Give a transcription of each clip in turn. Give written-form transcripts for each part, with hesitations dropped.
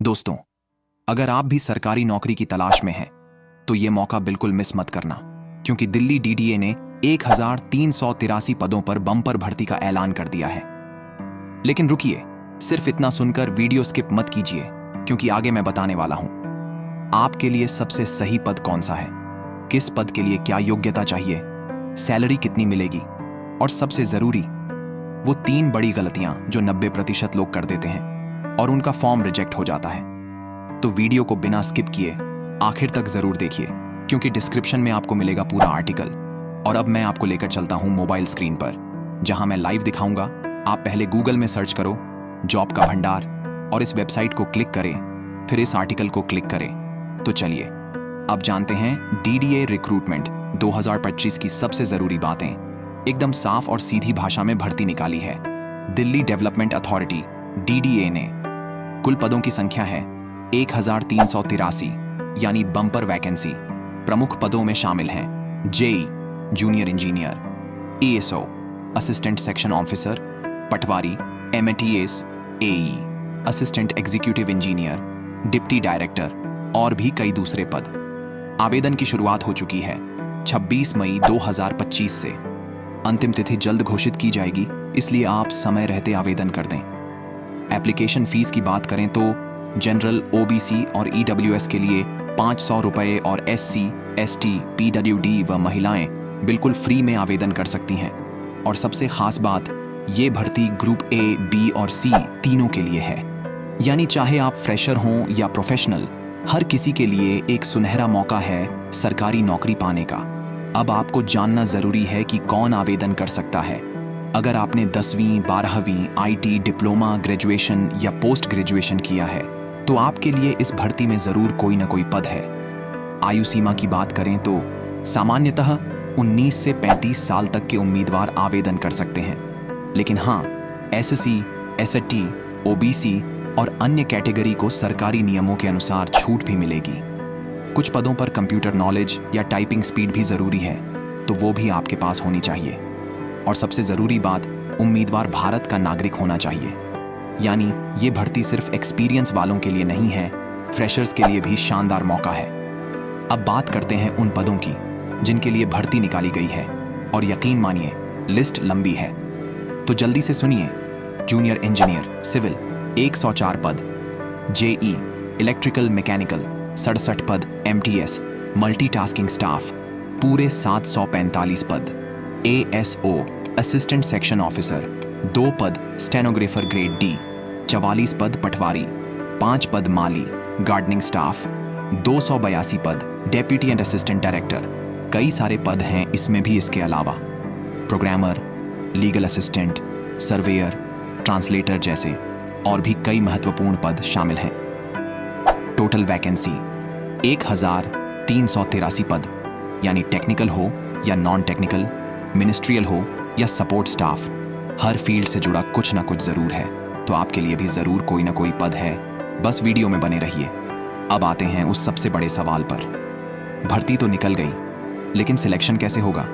दोस्तों, अगर आप भी सरकारी नौकरी की तलाश में हैं, तो ये मौका बिल्कुल मिस मत करना, क्योंकि दिल्ली डीडीए ने 1383 पदों पर बम्पर भर्ती का ऐलान कर दिया है। लेकिन रुकिए, सिर्फ इतना सुनकर वीडियो स्किप मत कीजिए, क्योंकि आगे मैं बताने वाला हूं आपके लिए सबसे सही पद कौन सा है, किस पद के लिए क्या योग्यता चाहिए, सैलरी कितनी मिलेगी, और सबसे जरूरी वो 3 बड़ी गलतियां जो 90% लोग कर देते हैं और उनका फॉर्म रिजेक्ट हो जाता है। तो वीडियो को बिना स्किप किए आखिर तक जरूर देखिए, क्योंकि डिस्क्रिप्शन में आपको मिलेगा पूरा आर्टिकल। और अब मैं आपको लेकर चलता हूं मोबाइल स्क्रीन पर, जहां मैं लाइव दिखाऊंगा। आप पहले गूगल में सर्च करो जॉब का भंडार और इस वेबसाइट को क्लिक करें, फिर इस आर्टिकल को क्लिक करें। तो चलिए अब जानते हैं डीडीए रिक्रूटमेंट 2025 की सबसे जरूरी बातें। एकदम साफ और सीधी भाषा में भर्ती निकाली है दिल्ली डेवलपमेंट अथॉरिटी डीडीए ने। कुल पदों की संख्या है 1383, यानी बम्पर वैकेंसी। प्रमुख पदों में शामिल हैं JE junior engineer, ASO assistant section officer, पटवारी, MATS, AE assistant executive engineer, deputy director और भी कई दूसरे पद। आवेदन की शुरुआत हो चुकी है 26 मई 2025 से। अंतिम तिथि जल्द घोषित की जाएगी, इसलिए आप समय रहते आवेदन कर दें। एप्लीकेशन फीस की बात करें तो जनरल, ओबीसी और ईडब्ल्यूएस के लिए 500 रुपये और एससी, एसटी, पीडब्ल्यूडी व महिलाएं बिल्कुल फ्री में आवेदन कर सकती हैं। और सबसे खास बात, ये भर्ती ग्रुप ए, बी और सी तीनों के लिए है, यानी चाहे आप फ्रेशर हों या प्रोफेशनल, हर किसी के लिए एक सुनहरा मौका है सरकारी नौकरी पाने का। अब आपको जानना जरूरी है कि कौन आवेदन कर सकता है। अगर आपने 10वीं, 12वीं, आईटी, डिप्लोमा, ग्रेजुएशन या पोस्ट ग्रेजुएशन किया है, तो आपके लिए इस भर्ती में जरूर कोई न कोई पद है। आयु सीमा की बात करें तो सामान्यतः 19 से 35 साल तक के उम्मीदवार आवेदन कर सकते हैं। लेकिन हाँ, एससी, एसटी, ओबीसी और अन्य कैटेगरी को सरकारी नियमों के अनुसार छूट भी मिलेगी। कुछ पदों पर कंप्यूटर नॉलेज या टाइपिंग स्पीड भी जरूरी है, तो वो भी आपके पास होनी चाहिए। और सबसे जरूरी बात, उम्मीदवार भारत का नागरिक होना चाहिए। यानी ये भर्ती सिर्फ एक्सपीरियंस वालों के लिए नहीं है, फ्रेशर्स के लिए भी शानदार मौका है। अब बात करते हैं उन पदों की जिनके लिए भर्ती निकाली गई है, और यकीन मानिए लिस्ट लंबी है। तो जल्दी से सुनिए। जूनियर इंजीनियर सिविल 104 पद, जेई इलेक्ट्रिकल मैकेनिकल 67 पद, एमटीएस मल्टीटास्किंग स्टाफ पूरे 745 पद, एएसओ असिस्टेंट सेक्शन ऑफिसर 2 पद, स्टेनोग्राफर ग्रेड डी 44 पद, पटवारी 5 पद, माली गार्डनिंग स्टाफ 282 पद, डेप्यूटी एंड असिस्टेंट डायरेक्टर कई सारे पद हैं इसमें भी। इसके अलावा programmer, legal assistant, surveyor, translator जैसे और भी कई महत्वपूर्ण पद शामिल हैं। टोटल वैकेंसी 1383 पद, यानी टेक्निकल हो या नॉन टेक्निकल, मिनिस्ट्रियल हो या सपोर्ट स्टाफ, हर फील्ड से जुड़ा कुछ ना कुछ जरूर है। तो आपके लिए भी जरूर कोई ना कोई पद है, बस वीडियो में बने रहिए। अब आते हैं उस सबसे बड़े सवाल पर। भर्ती तो निकल गई, लेकिन सिलेक्शन कैसे होगा?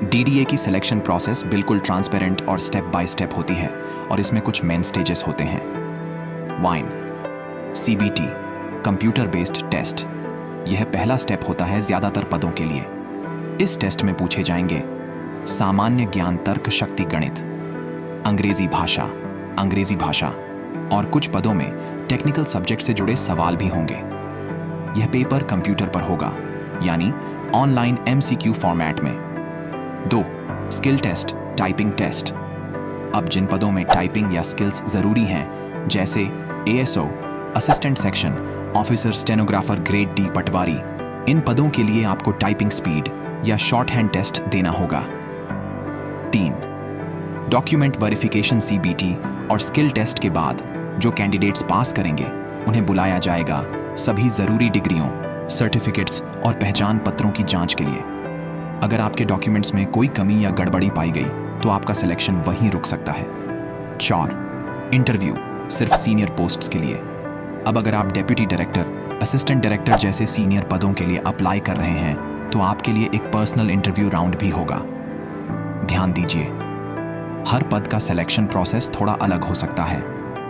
डीडीए की सिलेक्शन प्रोसेस बिल्कुल ट्रांसपेरेंट और स्टेप बाय स्टेप होती है, और इसमें कुछ मेन स्टेजेस होते हैं। One CBT computer based test, यह पहला स्टेप होता है ज्यादातर पदों के लिए। इस टेस्ट में पूछे जाएंगे सामान्य ज्ञान, तर्क शक्ति, गणित, अंग्रेजी भाषा और कुछ पदों में टेक्निकल सब्जेक्ट से जुड़े सवाल भी होंगे। यह पेपर कंप्यूटर पर होगा, यानी ऑनलाइन एमसीक्यू फॉर्मेट में। 2 स्किल टेस्ट, टाइपिंग टेस्ट। अब जिन पदों में टाइपिंग या स्किल्स जरूरी हैं, जैसे ASO assistant section officer, stenographer grade D, पटवारी, इन पदों के लिए आपको टाइपिंग स्पीड या शॉर्ट हैंड टेस्ट देना होगा। 3 डॉक्यूमेंट वेरिफिकेशन सीबीटी और स्किल टेस्ट के बाद जो कैंडिडेट्स पास करेंगे उन्हें बुलाया जाएगा सभी जरूरी डिग्रियों, सर्टिफिकेट्स और पहचान पत्रों की जांच के लिए। अगर आपके डॉक्यूमेंट्स में कोई कमी या गड़बड़ी पाई गई तो आपका सिलेक्शन वहीं रुक सकता है। 4 इंटरव्यू सिर्फ सीनियर पोस्ट्स के लिए। अब अगर आप डेप्यूटी डायरेक्टर, असिस्टेंट डायरेक्टर जैसे सीनियर पदों के लिए अप्लाई कर रहे हैं, तो आपके लिए एक पर्सनल इंटरव्यू राउंड भी होगा। ध्यान दीजिए, हर पद का सिलेक्शन प्रोसेस थोड़ा अलग हो सकता है,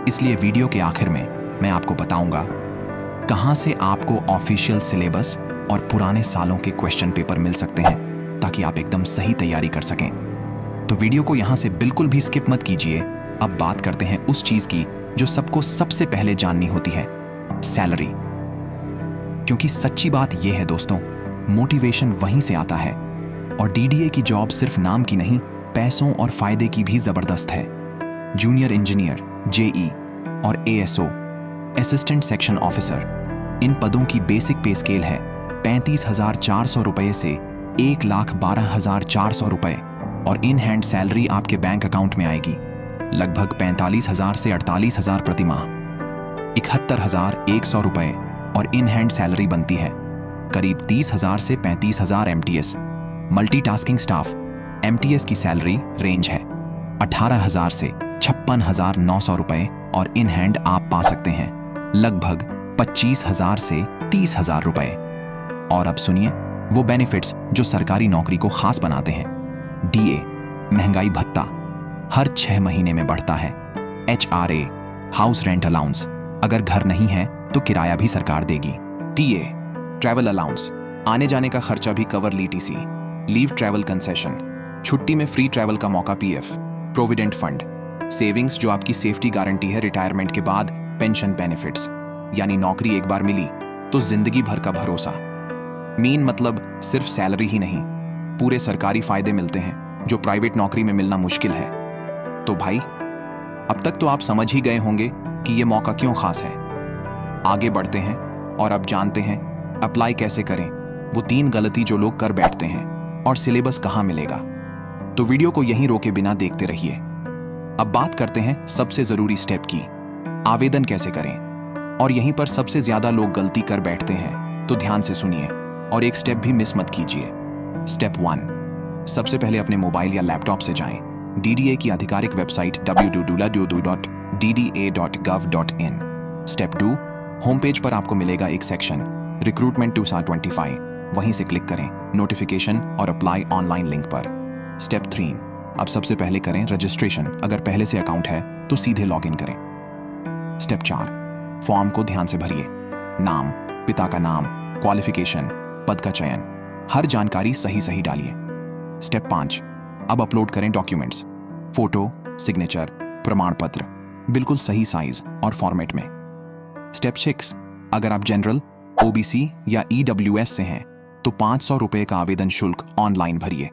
इसलिए वीडियो के आखिर में मैं आपको बताऊंगा कहां से आपको ऑफिशियल सिलेबस और पुराने सालों के क्वेश्चन पेपर मिल सकते हैं, ताकि आप एकदम सही तैयारी कर सकें। तो वीडियो को यहां से बिल्कुल भी स्किप मत कीजिए। अब बात करते हैं उस चीज की जो सबको सबसे पहले जाननी होती है, सैलरी। क्योंकि सच्ची बात यह है दोस्तों, मोटिवेशन वहीं से आता है। और डीडीए की जॉब सिर्फ नाम की नहीं, पैसों और फायदे की भी जबरदस्त है। जूनियर इंजीनियर, जेई और एएसओ, असिस्टेंट सेक्शन ऑफिसर, इन पदों की बेसिक पे स्केल है 35,400 रुपए से 1,12,400 रुपए, और इन हैंड सैलरी आपके बैंक अकाउंट में आएगी लगभग 45,000 से 48,000 प्रति माह। 71,100 रुपए और इन हैंड सैलरी बनती है करीब 30,000 से 35,000 एमटीएस। मल्टीटास्किंग स्टाफ, एमटीएस की सैलरी रेंज है 18,000 से 56,900 रुपए, और इन हैंड आप पा सकते हैं लगभग 25,000 से 30,000 रुपए। और अब सुनिए वो बेनिफिट्स जो सरकारी नौकरी को खास बनाते हैं। डीए, महंगाई भत्ता, हर 6 महीने में बढ़ता है। एचआरए, हाउस रेंट अलाउंस, अगर घर नहीं है तो किराया भी सरकार देगी। टीए, ट्रैवल अलाउंस, आने जाने का खर्चा भी कवर। लीटीसी, लीव ट्रैवल कंसेशन, छुट्टी में फ्री ट्रैवल का मौका। पीएफ, प्रोविडेंट फंड, सेविंग्स जो आपकी सेफ्टी गारंटी है रिटायरमेंट के बाद। पेंशन बेनिफिट्स, यानी नौकरी एक बार मिली तो जिंदगी भर का भरोसा। मीन मतलब सिर्फ सैलरी ही नहीं, पूरे सरकारी फायदे मिलते हैं जो प्राइवेट नौकरी में मिलना मुश्किल है। तो भाई, अब तक तो आप समझ ही गए होंगे कि यह मौका क्यों खास है। आगे बढ़ते हैं और अब जानते हैं अप्लाई कैसे करें, वो 3 गलती जो लोग कर बैठते हैं, और सिलेबस कहां मिलेगा। तो वीडियो को यहीं रोके बिना देखते रहिए। अब बात करते हैं सबसे जरूरी स्टेप की, आवेदन कैसे करें। और यहीं पर सबसे ज्यादा लोग गलती कर बैठते हैं, तो ध्यान से सुनिए और एक स्टेप भी मिस मत कीजिए। स्टेप 1, सबसे पहले अपने मोबाइल या लैपटॉप से जाएं डीडीए की आधिकारिक website www.dda.gov.in। Step 2, home page पर आपको मिलेगा एक सेक्शन रिक्रूटमेंट 2025, वहीं से क्लिक करें नोटिफिकेशन और अप्लाई ऑनलाइन लिंक पर। स्टेप 3, अब सबसे पहले करें रजिस्ट्रेशन। अगर पहले से अकाउंट है तो सीधे लॉग इन करें। स्टेप 4, फॉर्म को ध्यान से भरिए। नाम, पिता का नाम, क्वालिफिकेशन, पद का चयन, हर जानकारी सही सही डालिए। स्टेप 5, अब अपलोड करें डॉक्यूमेंट्स, फोटो, सिग्नेचर, प्रमाण पत्र, बिल्कुल सही साइज और फॉर्मेट में। स्टेप 6, अगर आप जनरल, ओबीसी या ईडब्ल्यूएस से हैं तो 500 रुपए का आवेदन शुल्क ऑनलाइन भरिए।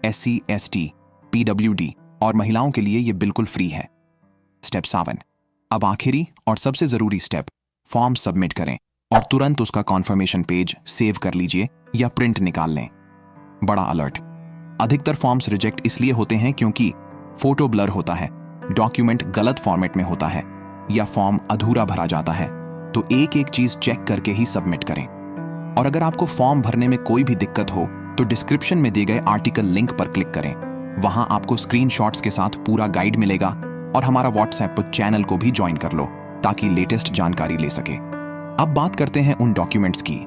एससी, एसटी, पीडब्ल्यूडी और महिलाओं के लिए यह बिल्कुल फ्री है। स्टेप 7, अब आखिरी और सबसे जरूरी स्टेप, फॉर्म सबमिट करें और तुरंत उसका कॉन्फर्मेशन पेज सेव कर लीजिए या प्रिंट निकाल लें। बड़ा अलर्ट, अधिकतर फॉर्म्स रिजेक्ट इसलिए होते हैं क्योंकि फोटो ब्लर होता है, डॉक्यूमेंट गलत फॉर्मेट में होता है या फॉर्म अधूरा भरा जाता है। तो एक एक चीज चेक करके ही सबमिट करें। और अगर आपको फॉर्म भरने में कोई भी दिक्कत हो तो डिस्क्रिप्शन में दिए गए आर्टिकल लिंक पर क्लिक करें। वहां आपको स्क्रीनशॉट्स के साथ पूरा गाइड मिलेगा, और हमारा व्हाट्सएप चैनल को भी ज्वाइन कर लो ताकि लेटेस्ट जानकारी ले सके। अब बात करते हैं उन डॉक्यूमेंट्स की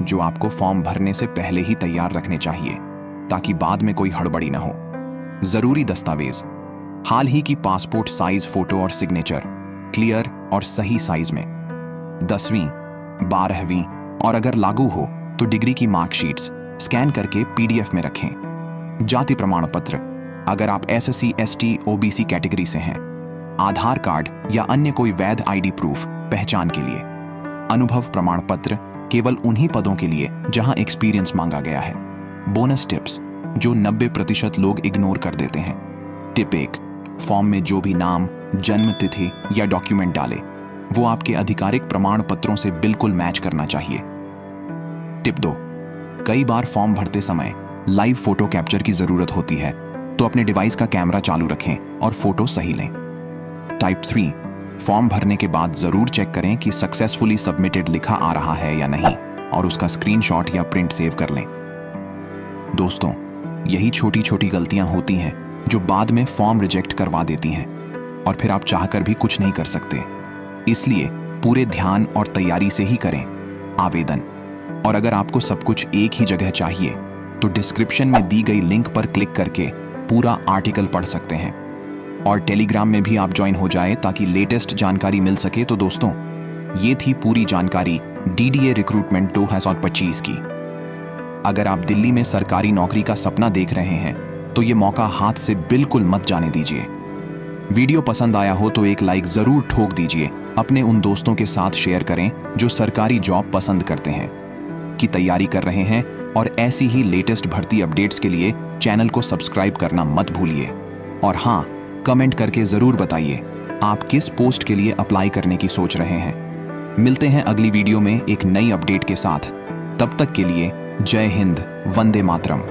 जो आपको फॉर्म भरने से पहले ही तैयार रखने चाहिए, ताकि बाद में कोई हड़बड़ी ना हो। जरूरी दस्तावेज, हाल ही की पासपोर्ट साइज फोटो और सिग्नेचर, क्लियर और सही साइज में। 10वीं, 12वीं और अगर लागू हो तो डिग्री की मार्कशीट्स स्कैन करके पीडीएफ में रखें। जाति प्रमाण पत्र, अगर आप एससी, एसटी, ओबीसी कैटेगरी से हैं। आधार कार्ड या अन्य कोई वैध आईडी प्रूफ पहचान के लिए। अनुभव प्रमाण पत्र केवल उन्हीं पदों के लिए जहां एक्सपीरियंस मांगा गया है। बोनस टिप्स जो 90% लोग इग्नोर कर देते हैं। टिप 1, फॉर्म में जो भी नाम, जन्म तिथि या डॉक्यूमेंट डाले वो आपके आधिकारिक प्रमाण पत्रों से बिल्कुल मैच करना चाहिए। टिप 2, कई बार फॉर्म भरते समय लाइव फोटो कैप्चर की जरूरत होती है, तो अपने डिवाइस का कैमरा चालू रखें और फोटो सही लें। टाइप 3, फॉर्म भरने के बाद जरूर चेक करें कि सक्सेसफुली सबमिटेड लिखा आ रहा है या नहीं, और उसका स्क्रीनशॉट या प्रिंट सेव कर लें। दोस्तों, यही छोटी छोटी गलतियां होती हैं जो बाद में फॉर्म रिजेक्ट करवा देती हैं, और फिर आप चाहकर भी कुछ नहीं कर सकते। इसलिए पूरे ध्यान और तैयारी से ही करें आवेदन। और अगर आपको सब कुछ एक ही जगह चाहिए तो डिस्क्रिप्शन में दी गई लिंक पर क्लिक करके पूरा आर्टिकल पढ़ सकते हैं। और टेलीग्राम में भी आप ज्वाइन हो जाए ताकि लेटेस्ट जानकारी मिल सके। तो दोस्तों, ये थी पूरी जानकारी डीडीए रिक्रूटमेंट 2025 की। अगर आप दिल्ली में सरकारी नौकरी का सपना देख रहे हैं तो ये मौका हाथ से बिल्कुल मत जाने दीजिए। वीडियो पसंद आया हो तो एक लाइक जरूर ठोक दीजिए। अपने उन दोस्तों के साथ शेयर करें जो सरकारी जॉब पसंद करते हैं, की तैयारी कर रहे हैं, और ऐसी ही लेटेस्ट भर्ती अपडेट्स के लिए चैनल को सब्सक्राइब करना मत भूलिए। और हाँ, कमेंट करके जरूर बताइए आप किस पोस्ट के लिए अप्लाई करने की सोच रहे हैं। मिलते हैं अगली वीडियो में एक नई अपडेट के साथ। तब तक के लिए जय हिंद, वंदे मातरम।